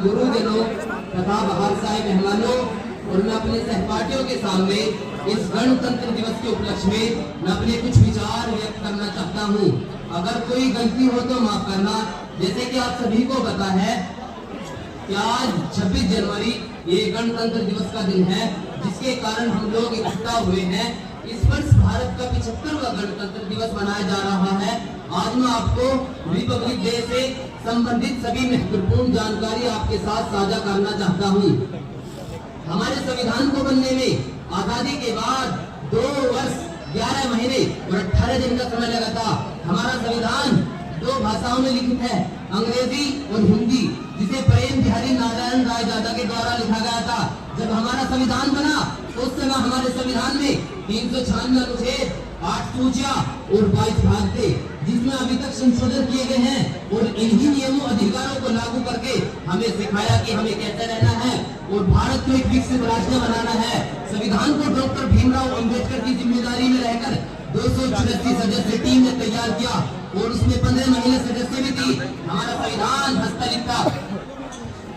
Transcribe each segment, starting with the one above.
गुरुजनों तथा बाहर से आए मेहमानों और मैं अपने सहपाठियों के सामने इस गणतंत्र दिवस के उपलक्ष्य में मैं अपने कुछ विचार व्यक्त करना चाहता हूँ। अगर कोई गलती हो तो माफ करना। जैसे कि आप सभी को पता है कि आज 26 जनवरी ये गणतंत्र दिवस का दिन है, जिसके कारण हम लोग इकट्ठा हुए हैं। इस वर्ष भारत का 75वां गणतंत्र दिवस मनाया जा रहा है। आज मैं आपको रिपब्लिक डे से संबंधित सभी महत्वपूर्ण जानकारी आपके साथ साझा करना चाहता हूँ। हमारे संविधान को बनने में आजादी के बाद 2 वर्ष 11 महीने और 18 दिन का समय लगा था। हमारा संविधान 2 भाषाओं में लिखित है, अंग्रेजी और हिंदी, जिसे प्रेम बिहारी नारायण रायजादा के द्वारा लिखा गया था। जब हमारा संविधान बना तो उस समय हमारे संविधान में 396 अनुच्छेद, 8 सूचियां और 22 भाग थे, जिसमें अभी तक संशोधन किए गए हैं। और इन्हीं नियमों अधिकारों को लागू करके हमें सिखाया कि हमें कैसे रहना है और भारत को एक विकसित राष्ट्र बनाना है। संविधान को डॉक्टर भीमराव अंबेडकर की जिम्मेदारी में रहकर 234 सदस्य टीम ने तैयार किया और उसमें 15 महिला सदस्य भी थी। हमारा संविधान हस्तलिखित था।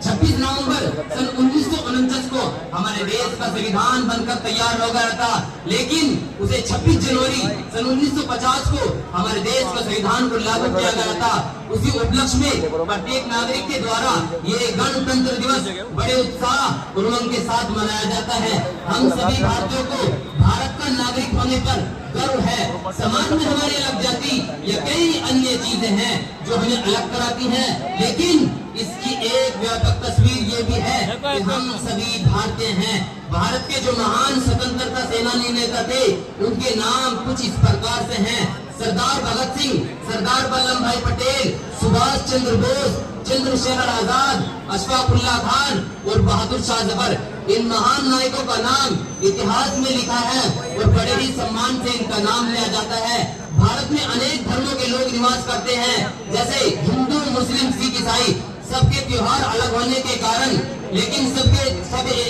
26 नवंबर सन 1949 को हमारे देश का संविधान बनकर तैयार हो गया था, लेकिन उसे 26 जनवरी सन 1950 को हमारे देश का संविधान को लागू किया गया था। उसी उपलक्ष्य में प्रत्येक नागरिक के द्वारा ये गणतंत्र दिवस बड़े उत्साह और उमंग के साथ मनाया जाता है। हम सभी भारतीयों को भारत का नागरिक होने पर गर्व है। समाज में हमारी अलग जाति या कई अन्य चीजें हैं जो हमें अलग कराती हैं, लेकिन इसकी एक व्यापक तस्वीर ये भी है कि हम सभी भारतीय हैं। भारत के जो महान स्वतंत्रता सेनानी नेता थे, उनके नाम कुछ इस प्रकार से हैं: सरदार भगत सिंह, सरदार वल्लभ भाई पटेल, सुभाष चंद्र बोस, चंद्रशेखर आजाद, अशफाक उल्लाह खान और बहादुर शाह जफर। इन महान नायकों का नाम इतिहास में लिखा है और बड़े ही सम्मान से इनका नाम लिया जाता है। भारत में अनेक धर्मों के लोग निवास करते हैं, जैसे हिंदू, मुस्लिम, सिख, ईसाई। सबके त्योहार अलग होने के कारण, लेकिन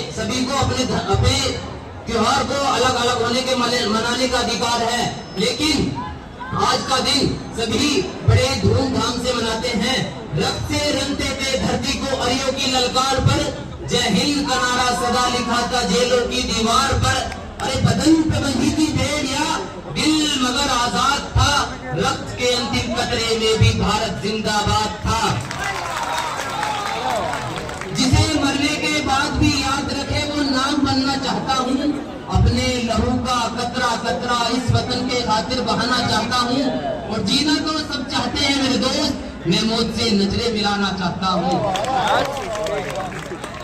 सभी को अपने त्योहार को अलग अलग होने के मनाने का अधिकार है। लेकिन आज का दिन सभी बड़े धूमधाम से मनाते हैं। रक्त से रंगते थे धरती को अरियों की ललकार पर, जय हिंद का नारा सदा लिखा था जेलों की दीवार पर। अरे बदन पे बंधी थी भेड़िया, दिल मगर आजाद था, रक्त के अंतिम कतरे में भी भारत जिंदाबाद था। जिसे मरने के बाद भी याद रखे वो नाम बनना चाहता हूँ। अपने लहू का कतरा कतरा इस वतन के खातिर बहाना चाहता हूँ। और जीना तो सब चाहते हैं मेरे दोस्त, मैं मौत से नजरें मिलाना चाहता हूँ।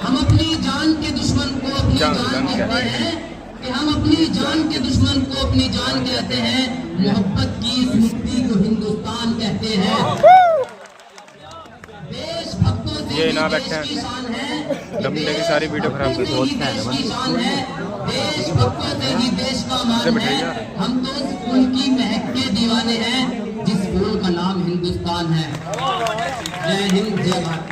हम अपनी जान के दुश्मन को अपनी जान कहते हैं, कि हम अपनी जान के दुश्मन को अपनी जान कहते हैं। मोहब्बत की इस मिट्टी को हिंदुस्तान कहते हैं। ये ना बैठे हैं दमने की सारी वीडियो खराब कर बहुत देश भक्तों से ही देश का मान है। हम तो उस फूल की महक के दीवाने हैं जिस फूल का नाम हिंदुस्तान है। जय हिंद, जय भारत।